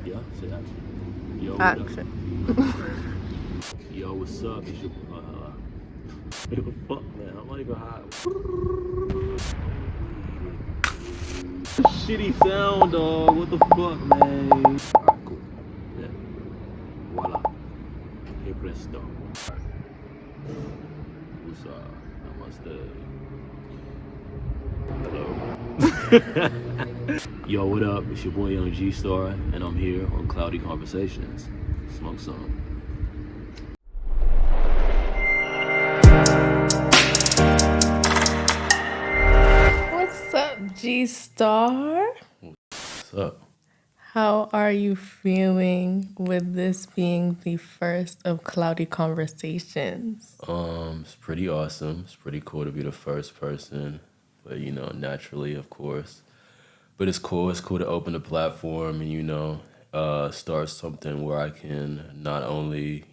Yeah, say action. Yo, what up? Action. Yo, what's up? It's your fuck, man. I'm not even hot. Shitty sound, dog. What the fuck, man? Alright, cool. Yeah. Voila. Hey, presto. Alright. What's up? Namaste. Hello. Yo, what up? It's your boy Young Gstar, and I'm here on Cloudy Conversations. Smoke some. What's up, Gstar? What's up? How are you feeling with this being the first of Cloudy Conversations? It's pretty awesome. It's pretty cool to be the first person, but naturally, of course. But it's cool. It's cool to open the platform and start something where I can not only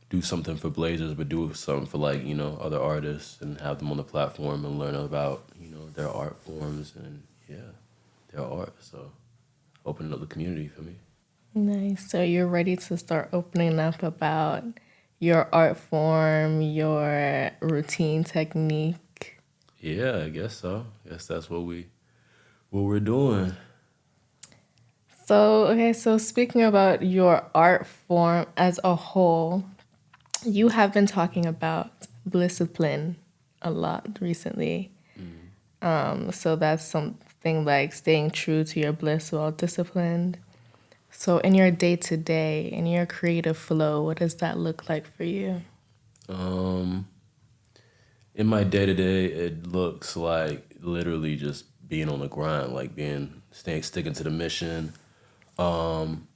do something for Blazers, but do something for other artists and have them on the platform and learn about their art forms and their art. So opening up the community for me. Nice. So you're ready to start opening up about your art form, your routine technique. Yeah, I guess so. I guess that's what we're doing. So speaking about your art form as a whole, you have been talking about Blissipline a lot recently. So that's something like staying true to your bliss while disciplined. So in your day to day, in your creative flow, what does that look like for you? In my day to day, it looks like literally just being on the grind, like sticking to the mission, and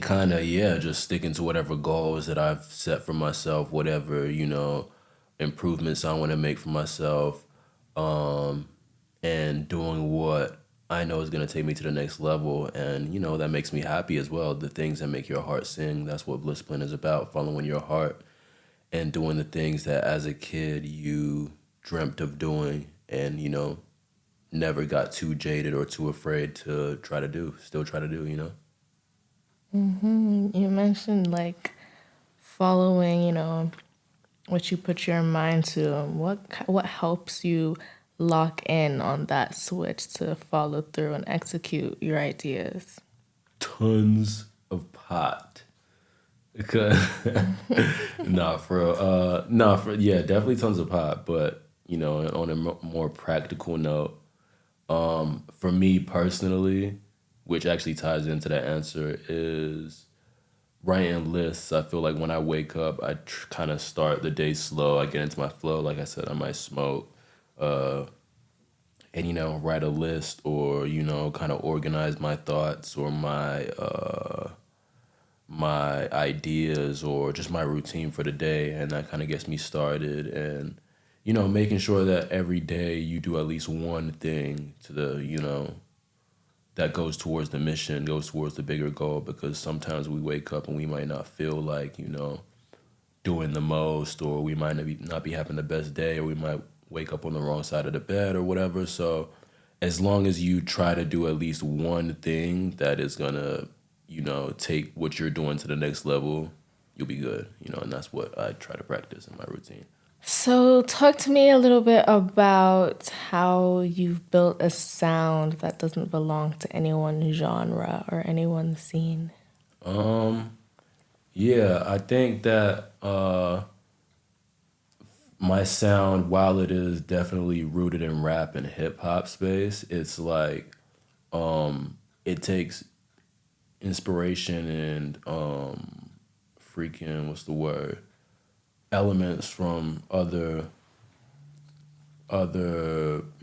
kind of just sticking to whatever goals that I've set for myself, whatever improvements I want to make for myself, and doing what I know is going to take me to the next level, and that makes me happy as well. The things that make your heart sing, that's what Blissipline is about, following your heart and doing the things that as a kid you dreamt of doing and never got too jaded or too afraid to still try to do. You mentioned like following, what you put your mind to. What helps you lock in on that switch to follow through and execute your ideas? Tons of pot. Because definitely tons of pot, but on a more practical note, for me personally, which actually ties into that answer, is writing lists. I feel like when I wake up, I kind of start the day slow. I get into my flow. Like I said, I might smoke, and write a list or kind of organize my thoughts or my ideas or just my routine for the day, and that kind of gets me started. And making sure that every day you do at least one thing to the that goes towards the mission, goes towards the bigger goal, because sometimes we wake up and we might not feel like doing the most, or we might not be having the best day, or we might wake up on the wrong side of the bed or whatever. So as long as you try to do at least one thing that is gonna take what you're doing to the next level, you'll be good. And that's what I try to practice in my routine. So, talk to me a little bit about how you've built a sound that doesn't belong to any one genre or any one scene. Yeah, I think that my sound, while it is definitely rooted in rap and hip hop space, it's like it takes inspiration and freaking what's the word, elements from other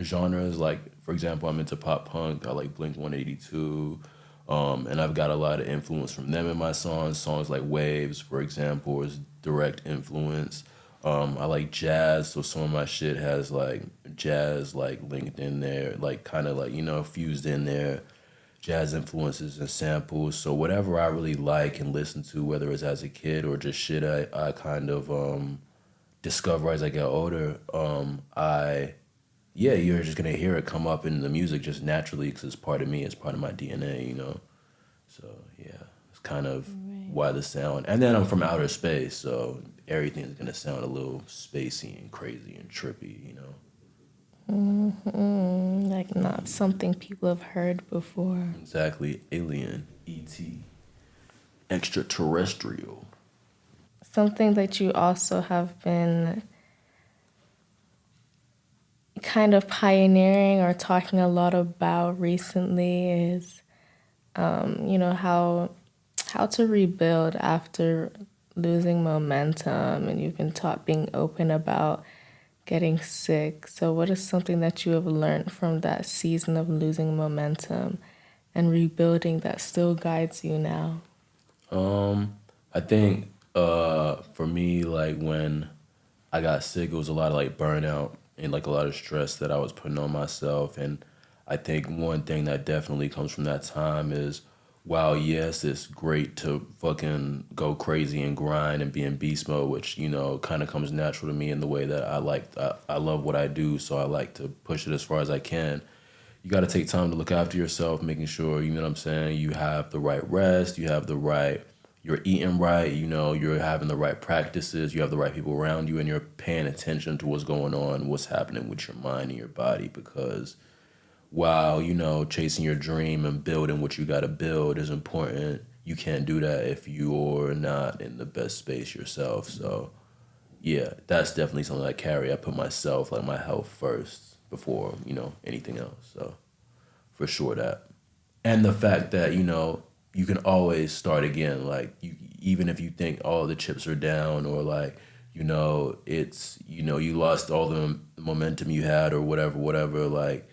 genres. Like, for example, I'm into pop punk. I like Blink 182. And I've got a lot of influence from them in my songs. Songs like Waves, for example, is direct influence. I like jazz, so some of my shit has like jazz like linked in there, like kind of like, fused in there, jazz influences and samples. So whatever I really like and listen to, whether it's as a kid or just shit I kind of discover as I get older, I yeah, you're just gonna hear it come up in the music just naturally because it's part of me, it's part of my DNA, you know. So yeah, it's kind of Right. why the sound. And then I'm from outer space, so everything's gonna sound a little spacey and crazy and trippy, you know. Like not something people have heard before. Exactly, alien, ET, extraterrestrial. Something that you also have been kind of pioneering or talking a lot about recently is, how to rebuild after losing momentum, and you've been taught being open about getting sick. So, what is something that you have learned from that season of losing momentum and rebuilding that still guides you now? I think for me, like when I got sick, it was a lot of like burnout and like a lot of stress that I was putting on myself. And I think one thing that definitely comes from that time is, wow, yes, it's great to fucking go crazy and grind and be in beast mode, which, you know, kind of comes natural to me in the way that I love what I do. So I like to push it as far as I can. You got to take time to look after yourself, making sure, you know what I'm saying, you have the right rest, you have the right, you're eating right, you know, you're having the right practices, you have the right people around you, and you're paying attention to what's going on, what's happening with your mind and your body. Because while, you know, chasing your dream and building what you got to build is important, you can't do that if you're not in the best space yourself. So, yeah, that's definitely something I carry. I put myself, like my health first before, you know, anything else. So, for sure that. And the fact that, you know, you can always start again. Like, you, even if you think all the chips are down or like, you know, it's, you know, you lost all the momentum you had or whatever, like,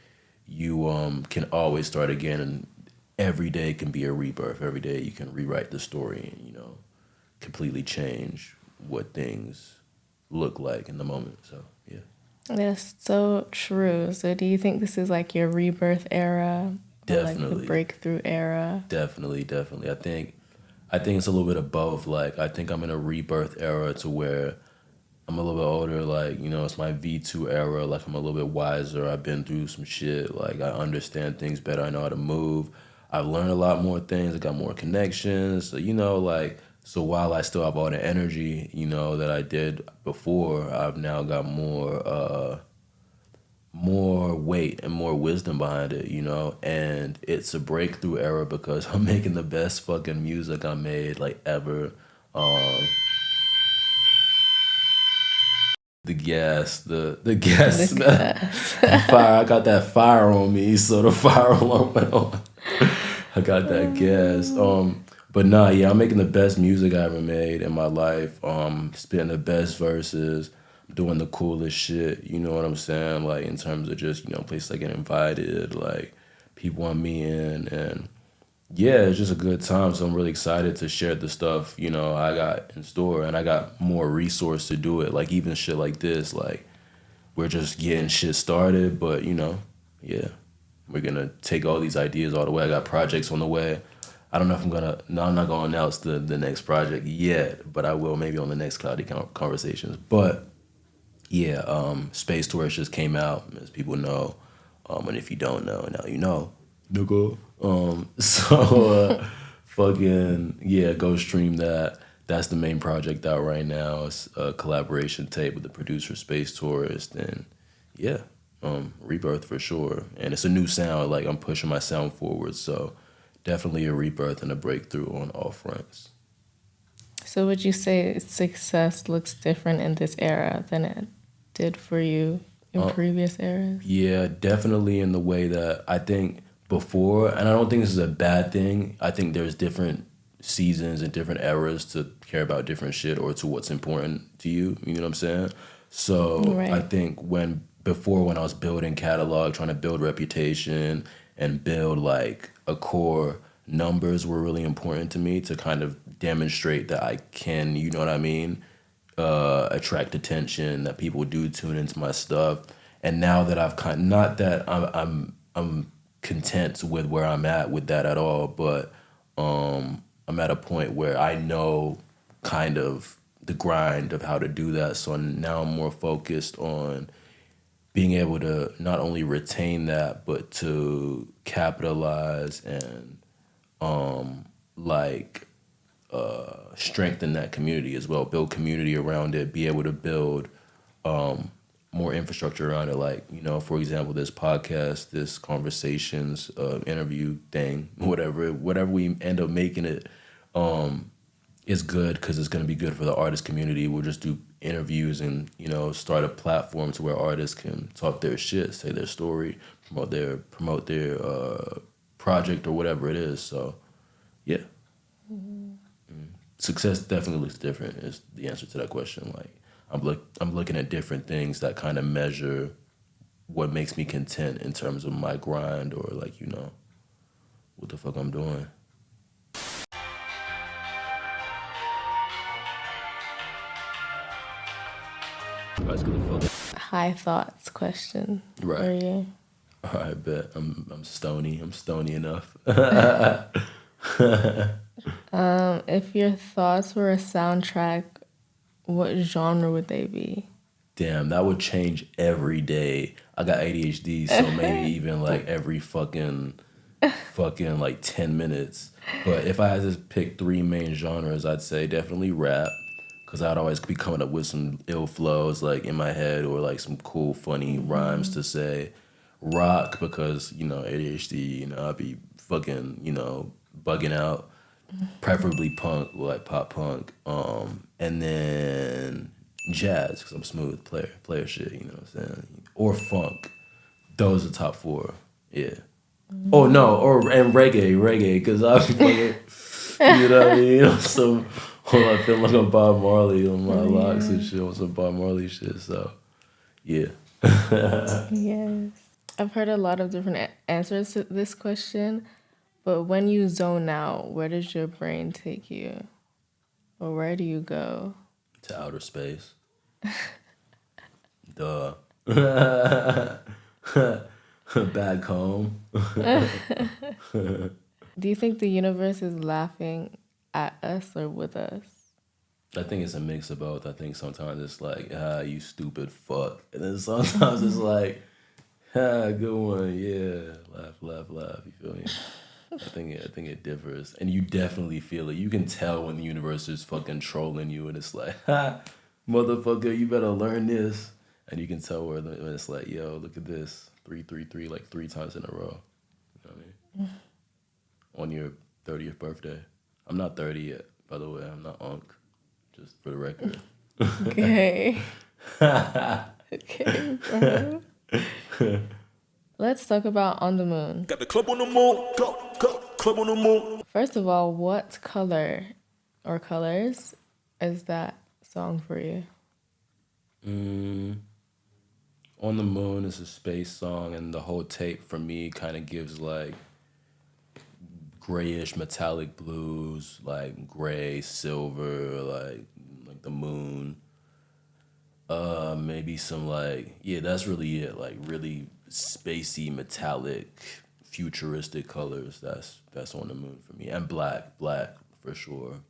you can always start again, and every day can be a rebirth. Every day you can rewrite the story and, you know, completely change what things look like in the moment. So yeah, That's so true. So, do you think this is like your rebirth era or like the definitely, breakthrough era? definitely. I think it's a little bit of both. Like I think I'm in a rebirth era to where I'm a little bit older. Like, you know, it's my V2 era. Like I'm a little bit wiser. I've been through some shit. Like I understand things better. I know how to move. I've learned a lot more things. I got more connections. So, you know, like, so while I still have all the energy, you know, that I did before, I've now got more weight and more wisdom behind it, you know? And it's a breakthrough era because I'm making the best fucking music I made like ever. Um the gas Look smell, at us. the fire. I got that fire on me, so the fire alarm went on. I got that gas. But nah, yeah, I'm making the best music I ever made in my life. Spitting the best verses, doing the coolest shit. You know what I'm saying? Like in terms of just, you know, places I get invited, like people I'm meeting, and yeah, it's just a good time. So I'm really excited to share the stuff, you know, I got in store, and I got more resource to do it. Like even shit like this, like we're just getting shit started, but you know, yeah, we're gonna take all these ideas all the way. I got projects on the way. I don't know if I'm gonna. No, I'm not gonna announce the next project yet, but I will maybe on the next Cloudy Conversations. But yeah, Space Tourist just came out, as people know. And if you don't know, now you know, nigga. Fucking yeah, go stream that. That's the main project out right now. It's a collaboration tape with the producer Space Tourist, and yeah, rebirth for sure. And it's a new sound. Like I'm pushing my sound forward, so definitely a rebirth and a breakthrough on all fronts. So, would you say success looks different in this era than it did for you in previous eras? Yeah, definitely in the way that I think before, and I don't think this is a bad thing. I think there's different seasons and different eras to care about different shit or to what's important to you. You know what I'm saying? So I Right. think when I was building catalog, trying to build reputation and build like a core, numbers were really important to me to kind of demonstrate that I can, you know what I mean? Attract attention, that people do tune into my stuff. And now that I've kind, not that I'm content with where I'm at with that at all, but I'm at a point where I know kind of the grind of how to do that. So now I'm more focused on being able to not only retain that, but to capitalize and like strengthen that community as well, build community around it, be able to build more infrastructure around it. Like, you know, for example, this podcast, this conversations, interview thing, whatever we end up making it, is good because it's going to be good for the artist community. We'll just do interviews and, you know, start a platform to where artists can talk their shit, say their story, promote their project or whatever it is. So, yeah. Success definitely looks different is the answer to that question. Like, I'm looking at different things that kind of measure what makes me content in terms of my grind or, like, you know, what the fuck I'm doing. High thoughts question Right. for you. All right, bet. I'm stony. I'm stony enough. If your thoughts were a soundtrack, what genre would they be? Damn, that would change every day. I got ADHD, so maybe even like every fucking like 10 minutes. But if I had to pick three main genres, I'd say definitely rap, because I'd always be coming up with some ill flows like in my head or like some cool, funny rhymes to say. Rock, because, you know, ADHD, you know, I'd be fucking, you know, bugging out. Preferably punk, like pop punk. And then jazz, because I'm a smooth player shit, you know what I'm saying? Or funk. Those are top four. Yeah. Oh no, and reggae, because I be fucking, you know what I mean? So I feel like I'm Bob Marley on my locks and shit, on some Bob Marley shit. So yeah. Yes. I've heard a lot of different answers to this question, but when you zone out, where does your brain take you? Or where do you go? To outer space. Duh. Back home. Do you think the universe is laughing at us or with us? I think it's a mix of both. I think sometimes it's like, you stupid fuck. And then sometimes it's like, good one, yeah. Laugh. You feel me? I think it differs. And you definitely feel it. You can tell when the universe is fucking trolling you and it's like, motherfucker, you better learn this. And you can tell when it's like, yo, look at this. 333, like 3 times in a row. You know what I mean? On your 30th birthday. I'm not 30 yet, by the way. I'm not Unc. Just for the record. Okay. Okay, bro. Let's talk about On the Moon. Got the club on the moon, club on the moon. First of all, what color or colors is that song for you? On the Moon is a space song, and the whole tape for me kind of gives like grayish metallic blues, like gray, silver, like the moon. Maybe some like, yeah, that's really it. Like really spacey, metallic, futuristic colors. That's On the Moon for me. And black for sure.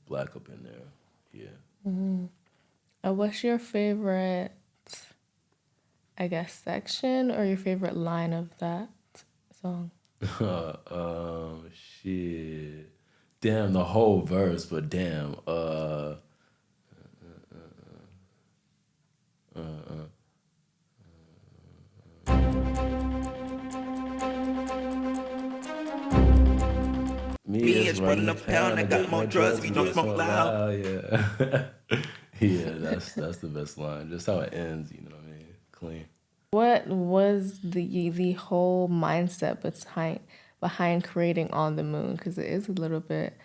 Black up in there. Yeah. What's your favorite, I guess, section or your favorite line of that song? Shit. Damn, the whole verse, but damn. Me is running a pound. I got more drugs. We don't smoke loud. Yeah. Yeah, that's the best line. Just how it ends, you know what I mean? Clean. What was the whole mindset behind creating On the Moon? Because it is a little bit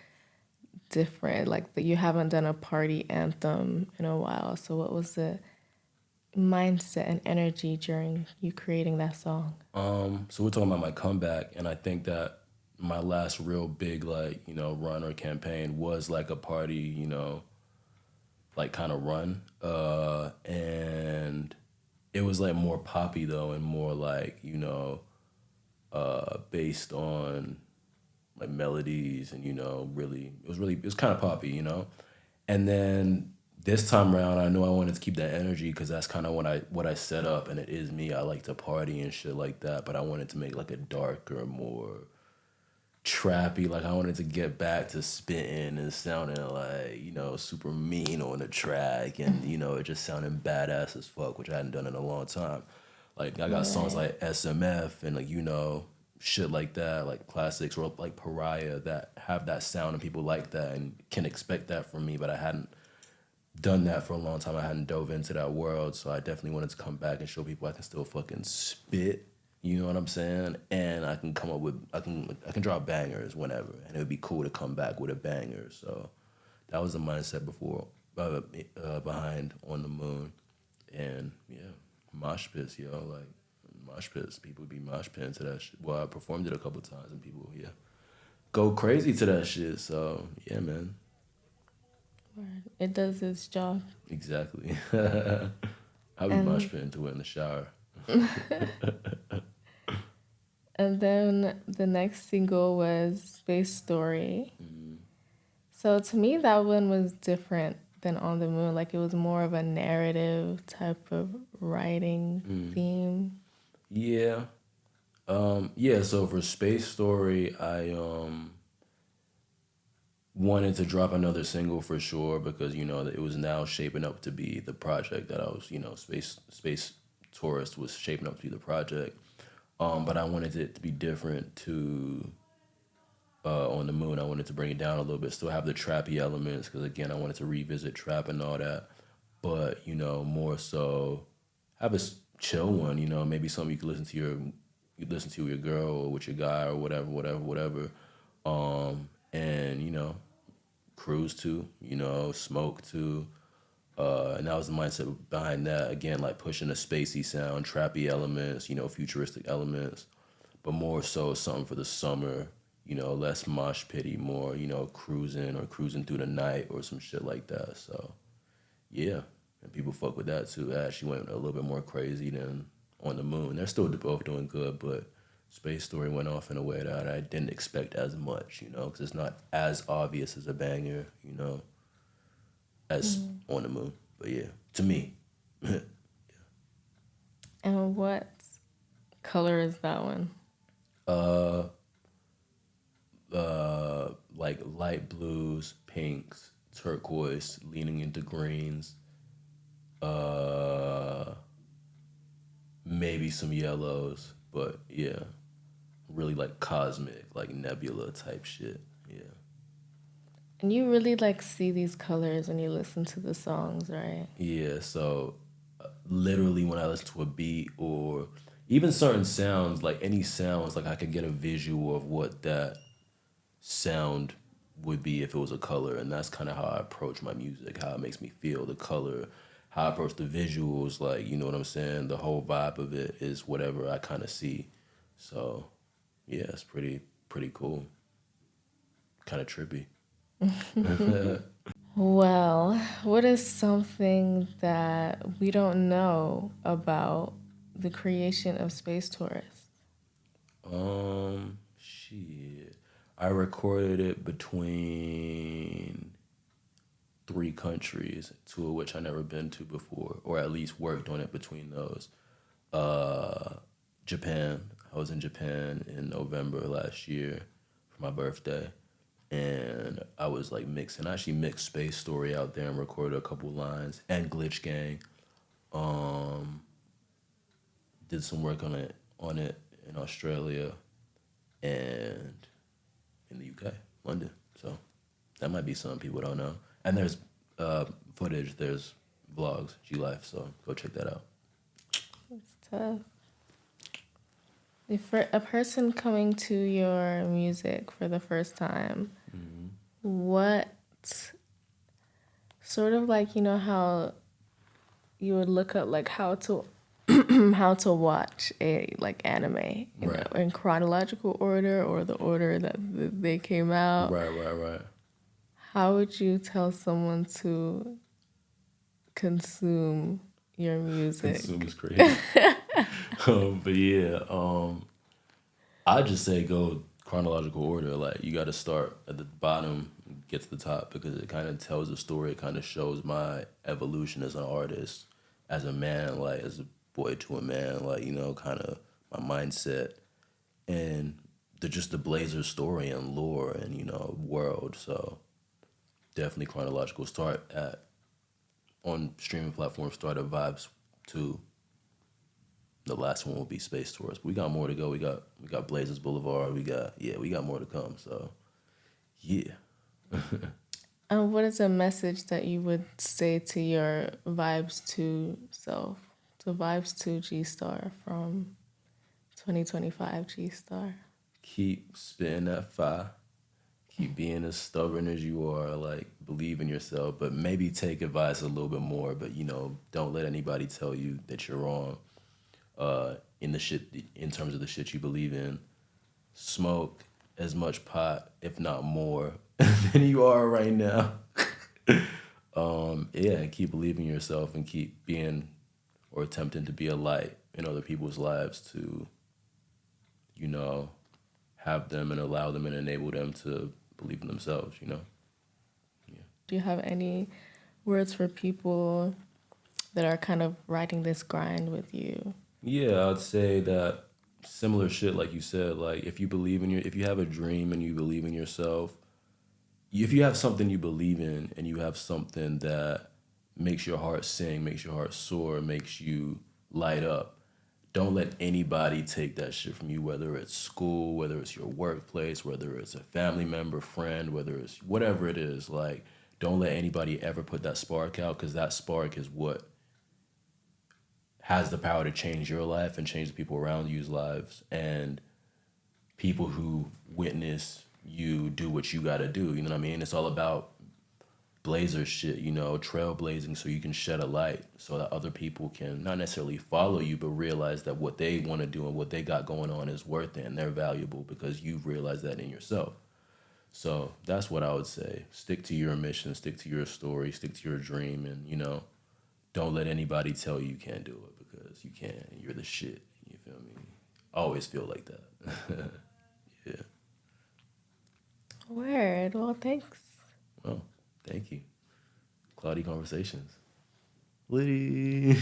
different. Like you haven't done a party anthem in a while. So what was the mindset and energy during you creating that song? So we're talking about my comeback, and I think that my last real big, like, you know, run or campaign was like a party, you know, like kind of run. And it was like more poppy though, and more like, you know, based on like melodies and, you know, it was kind of poppy, you know. And then this time around, I know I wanted to keep that energy because that's kind of what I set up, and it is me. I like to party and shit like that, but I wanted to make like a darker, more trappy. Like I wanted to get back to spitting and sounding like, you know, super mean on the track, and you know, it just sounding badass as fuck, which I hadn't done in a long time. Like I got songs like SMF and like, you know, shit like that, like classics, or like Pariah, that have that sound and people like that and can expect that from me, but I hadn't done that for a long time. I hadn't dove into that world, so I definitely wanted to come back and show people I can still fucking spit. You know what I'm saying? And I can come up with I can drop bangers whenever, and it would be cool to come back with a banger. So that was the mindset before behind On the Moon, and yeah, mosh pits, yo, like mosh pits. People be mosh pitting to that shit. Well, I performed it a couple times, and people go crazy to that shit. So yeah, man. It does its job. Exactly. I be mosh pitting to it in the shower. And then the next single was Space Story. So to me, that one was different than On the Moon. Like it was more of a narrative type of writing theme. Yeah. Yeah, so for Space Story, I wanted to drop another single for sure because, you know, it was now shaping up to be the project that I was, you know, Space Tourist was shaping up to be the project. But I wanted it to be different to On the Moon. I wanted to bring it down a little bit, still have the trappy elements because, again, I wanted to revisit trap and all that. But, you know, more so have a chill one, you know, maybe something you could listen to with your girl or with your guy or whatever. And, you know, cruise to, you know, smoke to. And that was the mindset behind that. Again, like pushing a spacey sound, trappy elements, you know, futuristic elements, but more so something for the summer, you know, less mosh pity, more, you know, cruising through the night or some shit like that. So, yeah. And people fuck with that too. It actually went a little bit more crazy than On the Moon. They're still both doing good, but Space Story went off in a way that I didn't expect as much, you know, because it's not as obvious as a banger, you know, as On the Moon. But yeah, to me. Yeah. And what color is that one? Like light blues, pinks, turquoise, leaning into greens, maybe some yellows, but yeah, really like cosmic, like nebula type shit. Yeah. And you really like see these colors when you listen to the songs, right? Yeah, so literally when I listen to a beat or even certain sounds, like any sounds, like I could get a visual of what that sound would be if it was a color. And that's kind of how I approach my music, how it makes me feel, the color, how I approach the visuals, like, you know what I'm saying? The whole vibe of it is whatever I kind of see. So yeah, it's pretty cool. Kind of trippy. Well, what is something that we don't know about the creation of Space Tourist? Shit. I recorded it between 3 countries, 2 of which I never been to before, or at least worked on it between those. Japan. I was in Japan in November last year for my birthday, and I was like mixing. I actually mixed Space Story out there and recorded a couple lines, and Glitch Gang. Did some work on it in Australia and in the UK, London. So that might be something people don't know. And there's footage, there's vlogs, G Life, so go check that out. It's tough. If for a person coming to your music for the first time, what sort of like, you know how you would look up like how to how to watch a like anime, you know, in chronological order or the order that they came out. Right. How would you tell someone to consume your music? Consume is crazy. But yeah, I just say go chronological order. Like you got to start at the bottom, get to the top because it kind of tells a story. It kind of shows my evolution as an artist, as a man, like as a boy to a man, like, you know, kind of my mindset and just the Blazer story and lore and, you know, world. So definitely chronological. Start at on streaming platforms. Start at Vibes 2. The last one will be Space Tours. We got more to go. We got Blazers Boulevard. We got more to come. So yeah. What is a message that you would say to your Vibes 2 self, to Vibes 2 Gstar from 2025 Gstar? Keep spitting that fire. Keep being as stubborn as you are. Like, believe in yourself, but maybe take advice a little bit more. But, you know, don't let anybody tell you that you're wrong. In terms of the shit you believe in. Smoke as much pot, if not more, than you are right now. And keep believing in yourself and keep being or attempting to be a light in other people's lives to, you know, have them and allow them and enable them to believe in themselves, you know? Yeah. Do you have any words for people that are kind of riding this grind with you? Yeah, I'd say that similar shit like you said, like if you have a dream and you believe in yourself, if you have something you believe in and you have something that makes your heart sing, makes your heart soar, makes you light up, don't let anybody take that shit from you, whether it's school, whether it's your workplace, whether it's a family member, friend, whether it's whatever it is. Like, don't let anybody ever put that spark out, because that spark is what has the power to change your life and change the people around you's lives and people who witness you do what you gotta do. You know what I mean? It's all about blazer shit, you know, trailblazing so you can shed a light so that other people can not necessarily follow you, but realize that what they want to do and what they got going on is worth it and they're valuable because you've realized that in yourself. So that's what I would say. Stick to your mission, stick to your story, stick to your dream, and, you know, don't let anybody tell you can't do it because you can. You're the shit. You feel me? I always feel like that. Yeah. Word. Well, thanks. Well, thank you. Cloudy Conversations. Liddy.